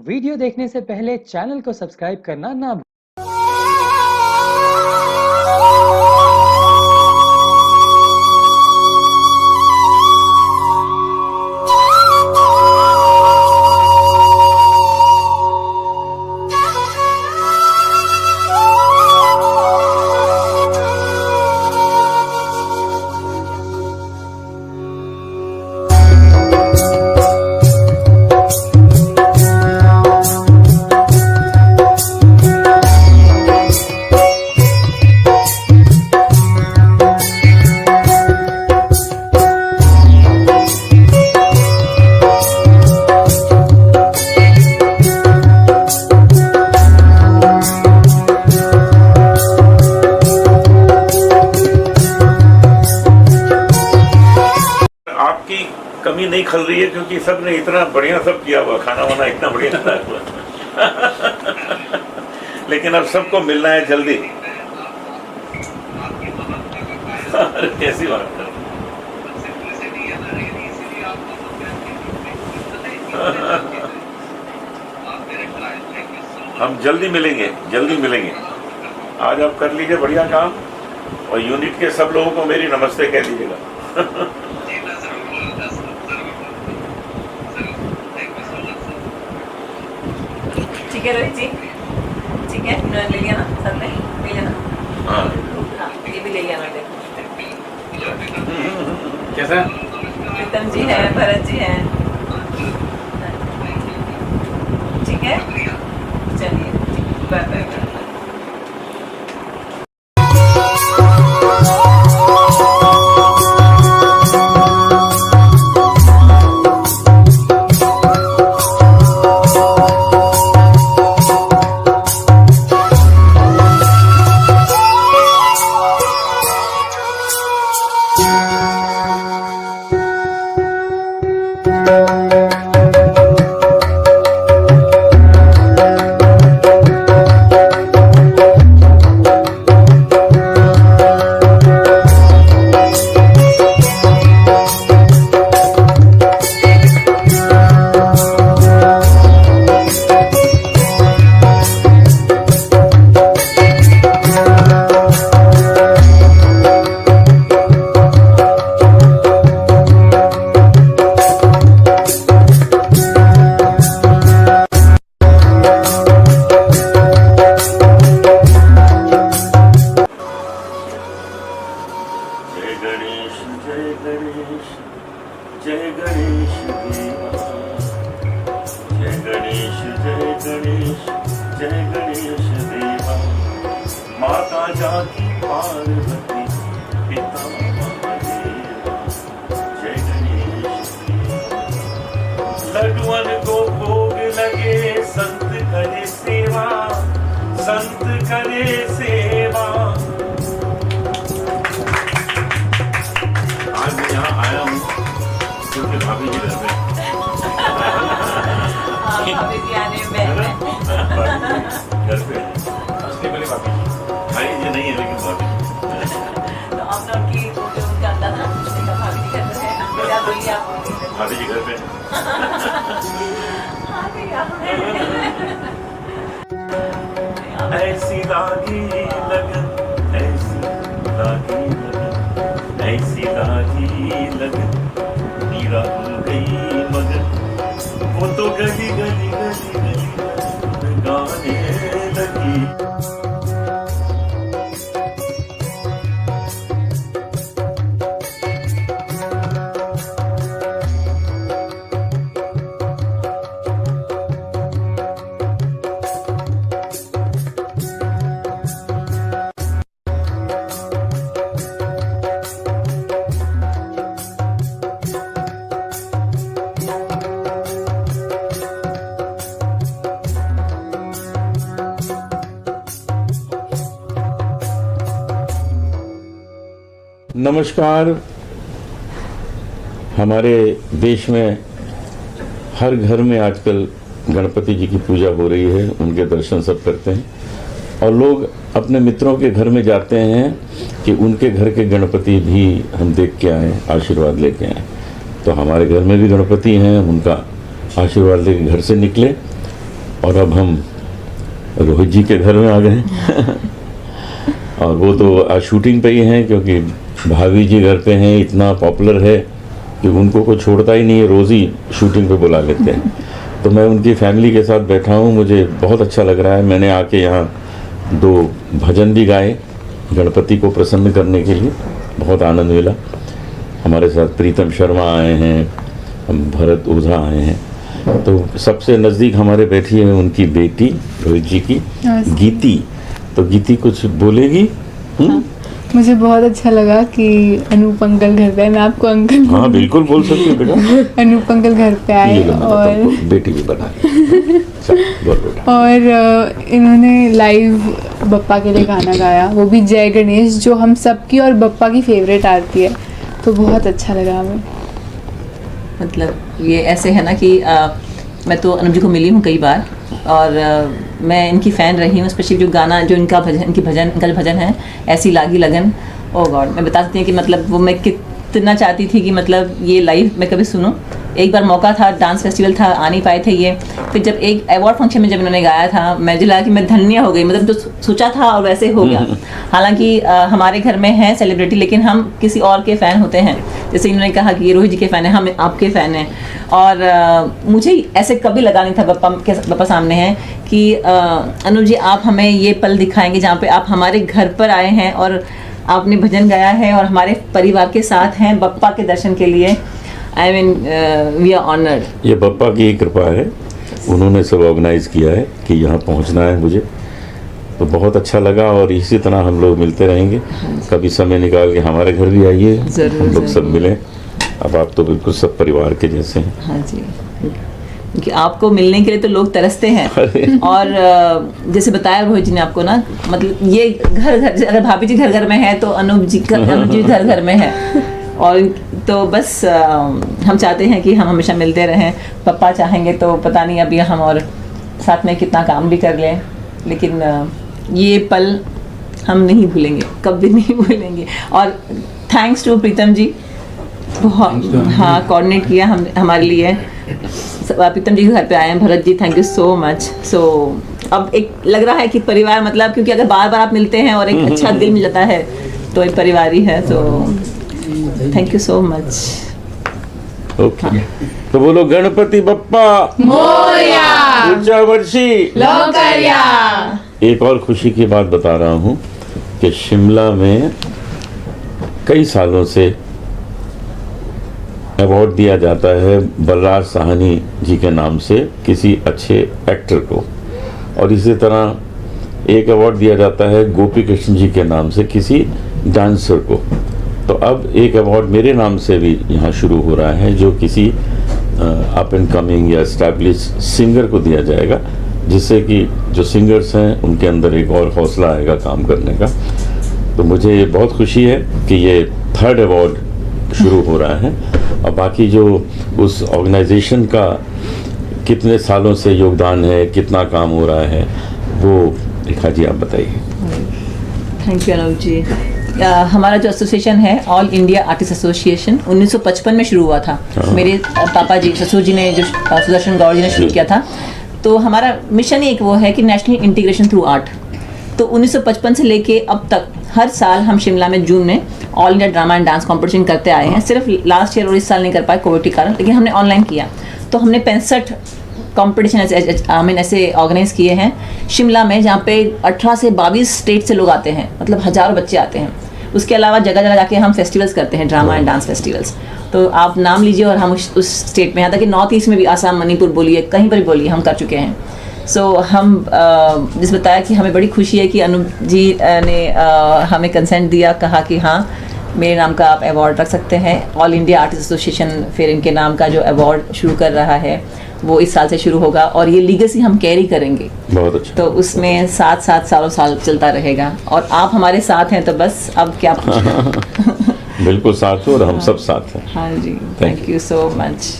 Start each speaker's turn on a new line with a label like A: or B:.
A: Video देखने से पहले चैनल को सब्सक्राइब करना ना भूलें।
B: कमी नहीं खल रही है क्योंकि सब ने इतना बढ़िया सब किया हुआ, खाना वाना इतना बढ़िया खाया हुआ लेकिन अब सबको मिलना है जल्दी। अरे कैसी बात है। हम जल्दी मिलेंगे, जल्दी मिलेंगे। आज आप कर लीजिए बढ़िया काम और यूनिट के सब लोगों को मेरी नमस्ते कह दीजिएगा।
C: ठीक है रोहित जी, ठीक है, ले लिया ना सर में, ले लिया ना। हाँ, ये भी ले लिया ना। देखो
B: कैसा
C: प्रीतम जी है, भरत जी है, ठीक है, चलिए बाय बाय।
B: जय गणेश देवा, जय गणेश, जय गणेश, जय गणेश देवा। माता जाकी पार्वती पिता महादेवा, जय गणेश देवा। लड्डुअन को भोग लगे, संत करे सेवा, संत करे सेवा। आज मैं यहाँ आया हूँ क्योंकि भाभी जी घर पे
C: भाभी जी आने में
B: घर पे असली वाली भाभी भाई जी नहीं है लेकिन भाभी
C: तो हमने उनकी उनका आता ना भाभी जी घर पे है, मेरा बोलिए आप
B: भाभी जी घर पे ऐसी लागी लगन, ऐसी लागी लगन, ऐसी लागी लगन, मीरा हो गई मगन। वो तो गली गली गली गली गाने लगी।
D: नमस्कार। हमारे देश में हर घर में आजकल गणपति जी की पूजा हो रही है, उनके दर्शन सब करते हैं और लोग अपने मित्रों के घर में जाते हैं कि उनके घर के गणपति भी हम देख के आए, आशीर्वाद लेके आए। तो हमारे घर में भी गणपति हैं, उनका आशीर्वाद लेके घर से निकले और अब हम रोहित जी के घर में आ गए हैं। और वो तो आज शूटिंग पे ही हैं, क्योंकि भाभी जी घर पे हैं, इतना पॉपुलर है कि उनको कोई छोड़ता ही नहीं है, रोज़ ही शूटिंग पे बुला लेते हैं। तो मैं उनकी फैमिली के साथ बैठा हूँ, मुझे बहुत अच्छा लग रहा है। मैंने आके यहाँ 2 भजन भी गाए गणपति को प्रसन्न करने के लिए, बहुत आनंद मिला। हमारे साथ प्रीतम शर्मा आए हैं, हम भरत ओझा आए हैं। तो सबसे नज़दीक हमारे बैठी है उनकी बेटी रोहित जी की गीती। तो गीती कुछ बोलेगी?
E: मुझे बहुत अच्छा लगा कि अनूप अंकल घर पे आए। मैं आपको अंकल
D: हाँ बिल्कुल बोल सकती हूँ बेटा।
E: अनूप अंकल घर पे आए
D: ये लो, मैंने
E: और
D: तुमको बेटी भी बना ली। चल, बोल बेटा।
E: और इन्होंने लाइव बप्पा के लिए गाना गाया, वो भी जय गणेश, जो हम सबकी और बप्पा की फेवरेट आरती है। तो बहुत अच्छा लगा हमें।
C: मतलब ये ऐसे है ना कि मैं तो अनुप जी को मिली हूँ कई बार, और मैं इनकी फ़ैन रही हूँ। स्पेशली जो गाना, जो इनका जो भजन है, ऐसी लागी लगन, ओ गॉड, मैं बता सकती हूँ कि मतलब वो मैं कितना चाहती थी कि मतलब ये लाइव मैं कभी सुनूं। एक बार मौका था, डांस फेस्टिवल था, आ नहीं पाए थे ये। फिर जब एक अवार्ड फंक्शन में जब इन्होंने गाया था, मुझे लगा कि मैं धन्य हो गई, मतलब जो सोचा था और वैसे हो गया। हालांकि हमारे घर में है सेलिब्रिटी, लेकिन हम किसी और के फ़ैन होते हैं। जैसे इन्होंने कहा कि ये रोहित जी के फ़ैन है, हम आपके फ़ैन हैं। और मुझे ऐसे कभी लगा नहीं था बप्पा सामने हैं कि अनुज जी आप हमें ये पल दिखाएंगे जहाँ पे आप हमारे घर पर आए हैं और आपने भजन गाया है और हमारे परिवार के साथ हैं बप्पा के दर्शन के लिए। I mean we are honoured.
D: ये बप्पा की ही कृपा है, उन्होंने सब ऑर्गेनाइज किया है कि यहाँ पहुँचना है मुझे। तो बहुत अच्छा लगा, और इसी तरह हम लोग मिलते रहेंगे। कभी समय निकाल के हमारे घर भी आइए, हम लोग सब मिलें। अब आप तो बिल्कुल सब परिवार के जैसे हैं।
C: हाँ जी, क्योंकि आपको मिलने के लिए तो लोग तरसते हैं। और जैसे बताया रोहित जी ने आपको ना, मतलब ये घर अगर भाभी जी घर में है तो अनुप जी घर में है। और तो बस हम चाहते हैं कि हम हमेशा मिलते रहें। पापा चाहेंगे तो पता नहीं अभी हम और साथ में कितना काम भी कर लें, लेकिन ये पल हम नहीं भूलेंगे, कभी नहीं भूलेंगे। और थैंक्स टू प्रीतम जी, बहुत हाँ कोऑर्डिनेट किया हमारे लिए। प्रीतम जी के घर पे आए हैं। Bharat ji, thank you so much. सो अब एक लग रहा है कि परिवार, मतलब क्योंकि अगर बार बार आप मिलते हैं और एक अच्छा दिल मिल जाता है तो एक परिवार ही है। तो thank you so much.
D: Okay, तो बोलो गणपति बप्पा
E: मोरया,
D: ऊंचा वर्षी
E: लोकर्या।
D: एक और खुशी की बात बता रहा हूँ कि शिमला में कई सालों से अवार्ड दिया जाता है बलराज साहनी जी के नाम से किसी अच्छे एक्टर को, और इसी तरह एक अवार्ड दिया जाता है गोपी कृष्ण जी के नाम से किसी डांसर को। तो अब एक अवार्ड मेरे नाम से भी यहाँ शुरू हो रहा है, जो किसी अप एंड कमिंग या एस्टैब्लिश सिंगर को दिया जाएगा, जिससे कि जो सिंगर्स हैं उनके अंदर एक और हौसला आएगा काम करने का। तो मुझे बहुत खुशी है कि ये 3rd अवार्ड शुरू हो रहा है, और बाकी जो उस ऑर्गेनाइजेशन का कितने सालों से योगदान है, कितना काम हो रहा है, वो रेखा जी आप बताइए।
C: थैंक यू अनुज जी। हमारा जो एसोसिएशन है, ऑल इंडिया आर्टिस्ट एसोसिएशन, 1955 में शुरू हुआ था। मेरे पापा जी, ससुर जी ने, जो सुदर्शन गौड़ जी ने शुरू किया था। तो हमारा मिशन ही एक वो है कि नेशनल इंटीग्रेशन थ्रू आर्ट। तो 1955 से लेके अब तक हर साल हम शिमला में जून में all India drama and dance competition करते आए हैं। सिर्फ लास्ट ईयर और इस साल नहीं कर पाए कोविड के कारण, लेकिन हमने ऑनलाइन किया। तो हमने 65 कंपटीशन ऐसे ऑर्गेनाइज किए हैं शिमला में, जहाँ पे 18 से 22 स्टेट से लोग आते हैं, मतलब हज़ारों बच्चे आते हैं। उसके अलावा जगह जगह जाके हम फेस्टिवल्स करते हैं, ड्रामा एंड डांस फेस्टिवल्स। तो आप नाम लीजिए और हम उस स्टेट में, यहाँ तक कि नॉर्थ ईस्ट में भी, आसाम, मणिपुर बोलिए, कहीं पर भी बोलिए, हम कर चुके हैं। सो हम जिस बताया कि हमें बड़ी खुशी है कि अनुप जी ने हमें कंसेंट दिया, कहा कि हाँ मेरे नाम का आप अवार्ड रख सकते हैं। ऑल इंडिया आर्टिस्ट एसोसिएशन फिर इनके नाम का जो अवार्ड शुरू कर रहा है वो इस साल से शुरू होगा, और ये लीगेसी हम कैरी करेंगे।
D: बहुत अच्छा।
C: तो उसमें 7 साल चलता रहेगा, और आप हमारे साथ हैं तो बस अब क्या पूछना।
D: बिल्कुल साथ हो, और हम सब साथ हैं।
C: हाँ जी, थैंक यू सो मच।